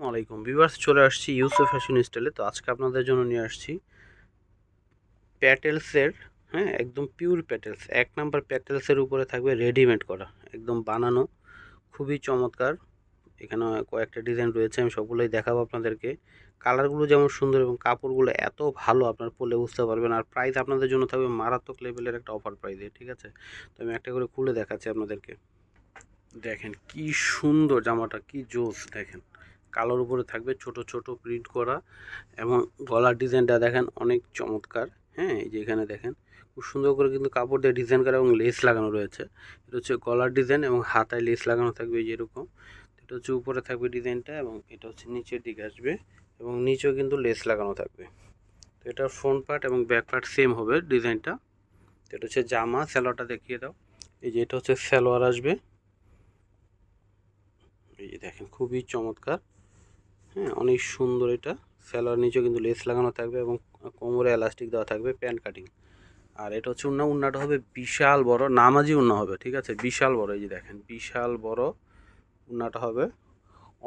আলাইকুম ভিউয়ার্স, চলে আসছি ইউসুফ ফ্যাশন স্টাইলে। তো আজকে আপনাদের জন্য নিয়ে আসছি প্যাটেলসের, হ্যাঁ, একদম পিওর প্যাটেলস, এক নাম্বার প্যাটেলসের উপরে থাকবে রেডিমেড করা, একদম বানানো, খুবই চমৎকার। এখানে কয়েকটা ডিজাইন রয়েছে, আমি সবগুলোই দেখাবো আপনাদেরকে। কালারগুলো যেমন সুন্দর এবং কাপড়গুলো এত ভালো, আপনার পরলে বুঝতে পারবেন। আর প্রাইস আপনাদের জন্য থাকবে মারাত্মক লেভেলের একটা অফার প্রাইসে, ঠিক আছে? তো আমি একটা করে খুলে দেখাচ্ছি আপনাদেরকে। দেখেন কি সুন্দর জামাটা, কি জোস! দেখেন কালোর উপরে থাকবে ছোট ছোট প্রিন্ট করা, এবং গলার ডিজাইনটা দেখেন অনেক চমৎকার। হ্যাঁ, এই যে এখানে দেখেন খুব সুন্দর করে কিন্তু কাপড় দিয়ে ডিজাইন করা এবং লেস লাগানো রয়েছে। এটা হচ্ছে গলার ডিজাইন এবং হাতায় লেস লাগানো থাকবে এই যেরকম। এটা হচ্ছে উপরে থাকবে ডিজাইনটা, এবং এটা হচ্ছে নিচের দিকে আসবে, এবং নিচেও কিন্তু লেস লাগানো থাকবে। তো এটার ফ্রন্ট পার্ট এবং ব্যাক পার্ট সেম হবে ডিজাইনটা। তো এটা হচ্ছে জামা। সালোয়ারটা দেখিয়ে দাও। এই যে এটা হচ্ছে সালোয়ার আসবে, এই যে দেখেন খুবই চমৎকার। হ্যাঁ, অনেক সুন্দর এটা। সালোয়ার নিচেও কিন্তু লেস লাগানো থাকবে এবং কোমরে এলাস্টিক দেওয়া থাকবে, প্যান্ট কাটিং। আর এটা হচ্ছে উন্নাটা হবে বিশাল বড়, নামাজি উন্না হবে, ঠিক আছে? বিশাল বড়, এই যে দেখেন বিশাল বড় উন্নাটা হবে,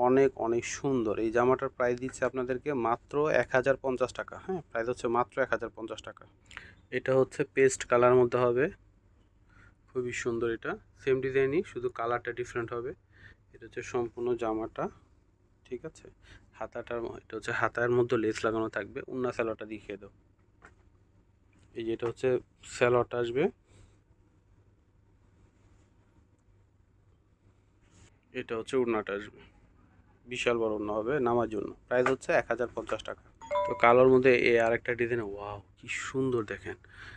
অনেক অনেক সুন্দর। এই জামাটার প্রাইস দিচ্ছে আপনাদেরকে মাত্র 1050 টাকা। হ্যাঁ, প্রাইস হচ্ছে মাত্র 1050 টাকা। এটা হচ্ছে পেস্ট কালার মধ্যে হবে, খুবই সুন্দর। এটা সেম ডিজাইনই, শুধু কালারটা ডিফারেন্ট হবে। এটা হচ্ছে সম্পূর্ণ জামাটা, ঠিক আছে? এটা হচ্ছে হাতার মধ্যে লেস লাগানো থাকবে। উন্না সালোয়ারটা দেখিয়ে দাও। এই যে এটা হচ্ছে সালোয়ারটা আসবে, এটা হচ্ছে উন্নাটা আসবে, বিশাল বড় উন্না হবে নামার জন্য। প্রাইস হচ্ছে 1050 টাকা। তো কালোর মধ্যে এই আরেকটা ডিজাইন, ওয়াও কি সুন্দর দেখেন।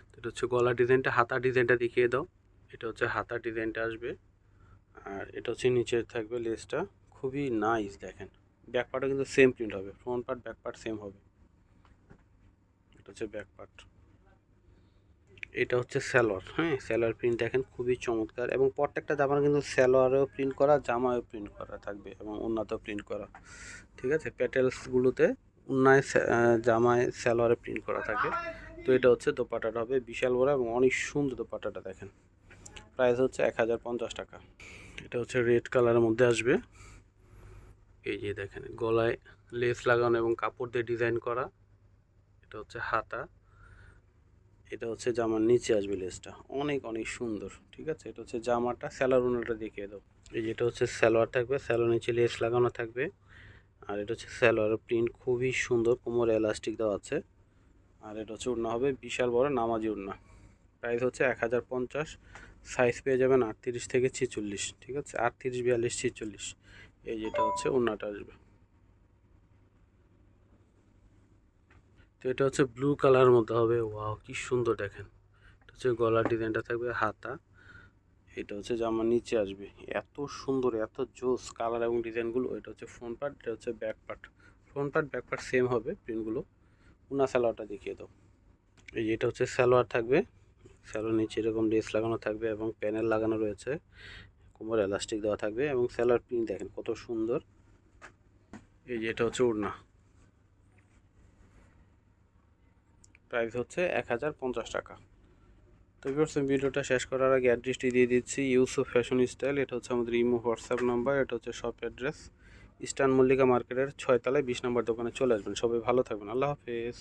তো এটা হচ্ছে গলার ডিজাইনটা, হাতার ডিজাইনটা দেখিয়ে দাও। এটা হচ্ছে হাতার ডিজাইনটা আসবে, আর এটা হচ্ছে নিচে থাকবে লেসটা, খুবই নাইস দেখেন। ব্যাক পার্টও কিন্তু সেম প্রিন্ট হবে, front part back part same হবে। এটা হচ্ছে ব্যাক পার্ট। এটা হচ্ছে সালোয়ার। হ্যাঁ, সালোয়ার প্রিন্ট দেখেন খুবই চমৎকার, এবং প্রত্যেকটা জামার কিন্তু সালোয়ারেও প্রিন্ট করা, জামায়ও প্রিন্ট করা থাকবে, এবং ওন্নাতেও প্রিন্ট করা, ঠিক আছে? প্যাটেলসগুলোতে ওন্নায় জামায় সালোয়ারে প্রিন্ট করা থাকে। তো এটা হচ্ছে দোপাট্টাটা হবে বিশাল বড় এবং অনেক সুন্দর। দোপাট্টাটা দেখেন, প্রাইস হচ্ছে 1050 টাকা। এটা হচ্ছে রেড কালারের মধ্যে আসবে। এই যে দেখেন গলায় লেস লাগানো এবং কাপড় দিয়ে ডিজাইন করা। এটা হচ্ছে হাতা, এটা হচ্ছে জামার নিচে আসবে লেসটা, অনেক অনেক সুন্দর, ঠিক আছে? এটা হচ্ছে জামাটা। সালোয়ার ওনাটা দেখিয়ে দাও। এই যেটা হচ্ছে সালোয়ার থাকবে, সালোয়ার নিচে লেস লাগানো থাকবে। আর এটা হচ্ছে সালোয়ারের প্রিন্ট খুবই সুন্দর, কোমরে এলাস্টিক দেওয়া আছে। আর এটা হচ্ছে ওড়না হবে বিশাল বড় নামাজি ওড়না। প্রাইস হচ্ছে 1050। সাইজ পেয়ে যাবেন 38 থেকে 46, ঠিক আছে? 38, 42, 46। এই যেটা হচ্ছে ওড়নাটা আসবে। তো এটা হচ্ছে ব্লু কালারের মধ্যে হবে, ওয়াও কি সুন্দর দেখেন। এটা হচ্ছে গলার ডিজাইনটা থাকবে, হাতা। এটা হচ্ছে জামার নিচে আসবে, এত সুন্দর, এত জোস কালার এবং ডিজাইনগুলো। এটা হচ্ছে ফ্রন্ট পার্ট, এটা হচ্ছে back part. Front part back part same হবে প্রিন্টগুলো। উনা সালোয়ারটা দেখিয়ে দাও। এই যে এটা হচ্ছে সালোয়ার থাকবে, সালোয়ার নিচে এরকম লেস লাগানো থাকবে এবং প্যানেল লাগানো রয়েছে, কোমর এলাস্টিক দেওয়া থাকবে, এবং সালোয়ার প্রিন্ট দেখেন কত সুন্দর। এই যে এটা হচ্ছে ওড়না। প্রাইস হচ্ছে 1050 টাকা। তো ভিউয়ার্স, ভিডিওটা শেষ করার আগে অ্যাড্রেসটি দিয়ে দিচ্ছি, ইউসুফ ফ্যাশন স্টাইল। এটা হচ্ছে আমাদের ইমো হোয়াটসঅ্যাপ নাম্বার। এটা হচ্ছে শপ অ্যাড্রেস, ইস্টার্ন মল্লিকা মার্কেটের 6 তলায় 20 নম্বর দোকানে চলে আসবেন। সবাই ভালো থাকবেন, আল্লাহ হাফেজ।